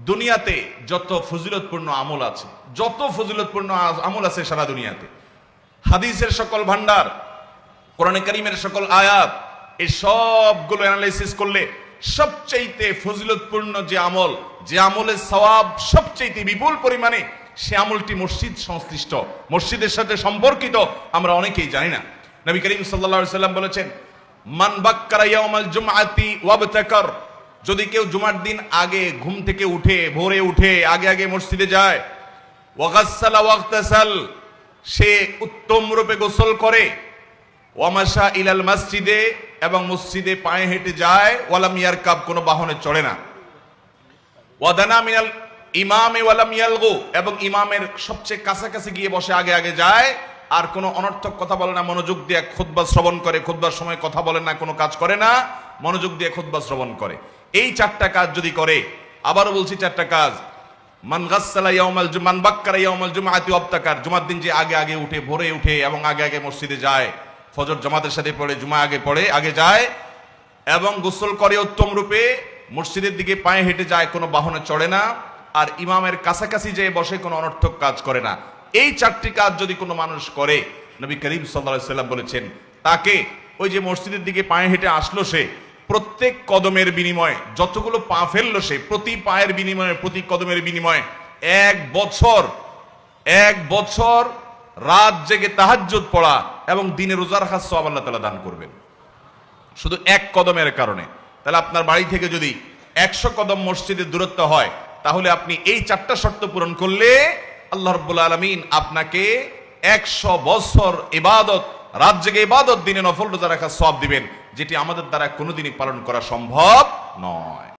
দুনিয়াতে যত ফজিলতপূর্ণ আমল আছে, যত ফজিলতপূর্ণ আমল আছে সারা দুনিয়াতে, হাদিসের সকল ভান্ডার, কোরআনে কারীমের সকল আয়াত, এই সবগুলো অ্যানালাইসিস করলে সবচাইতে ফজিলতপূর্ণ যে আমল, যে আমলের সওয়াব সবচাইতে বিপুল পরিমাণে, সে আমলটি মসজিদ সংশ্লিষ্ট, মসজিদের সাথে সম্পর্কিত, আমরা অনেকেই জানি না। নবী করিম সাল্লাল্লাহু আলাইহি সাল্লাম বলেছেন, মান বাক্কারা ইয়াউমাল জুমআতি ওয়াবতাকার, যদি কেউ জুমার দিন আগে ঘুম থেকে উঠে, ভোরে উঠে আগে আগে মসজিদে যায়, ওয়াগাসসালা ওয়াগতাসাল, সে উত্তম রূপে গোসল করে, ওয়ামাশা ইলাল মসজিদে, এবং মসজিদে পায়ে হেঁটে যায়, ওয়ালাম ইয়ারকাব, কোনো বাহনে চড়ে না, ওয়াদানা মিনাল ইমামে ওয়ালাম ইয়ালগু, এবং ইমামের সবচেয়ে কাছাকাছি গিয়ে বসে আগে আগে যায়, আর কোনো অনর্থক কথা বলে না, মনোযোগ দিয়ে খুতবা শ্রবণ করে, খুতবার সময় কথা বলে না, কোনো কাজ করে না, মনোযোগ দিয়ে খুতবা শ্রবণ করে। এই চারটা কাজ যদি করে, আবারও বলছি চারটা কাজ, মান গাসসালা ইয়াউমাল মান বাক্কারা ইয়াউমাল জুমআতি ওয়াবতাকার, জুমার দিন যে আগে আগে উঠে, ভোরে উঠে এবং আগে আগে মসজিদে যায়, ফজর জামাতের সাথে পড়ে, জুমা আগে পড়ে আগে যায়, এবং গোসল করে উত্তম রূপে, মসজিদের দিকে পায়ে হেঁটে যায়, কোনো বাহনে চড়ে না, আর ইমামের কাছাকাছি যেয়ে বসে, কোনো অনর্থক কাজ করে না, এই চারটি কাজ যদি কোনো মানুষ করে, নবী করিম সাল্লাল্লাহু আলাইহি সাল্লাম বলেছেন, তাকে ওই যে মসজিদের দিকে পায়ে হেঁটে আসলো, সে প্রত্যেক কদমের বিনিময়ে, যতগুলো পা ফেললো সে, প্রতি পায়ের বিনিময়ে, প্রতি কদমের বিনিময়ে 1 বছর রাত জেগে তাহাজ্জুদ পড়া এবং দিনে রোজা রাখার সওয়াব আল্লাহ তাআলা দান করবেন, শুধু এক কদমের কারণে। তাহলে আপনার বাড়ি থেকে যদি 100 কদম মসজিদের দূরত্ব হয়, তাহলে আপনি এই চারটা শর্ত পূরণ করলে আল্লাহ রাব্বুল আলামিন আপনাকে 100 বছর ইবাদত, রাত জেগে ইবাদত, দিনে নফল রোজা রাখার সওয়াব দিবেন, যেটি আমাদের দ্বারা কোনোদিনই পালন করা সম্ভব নয়।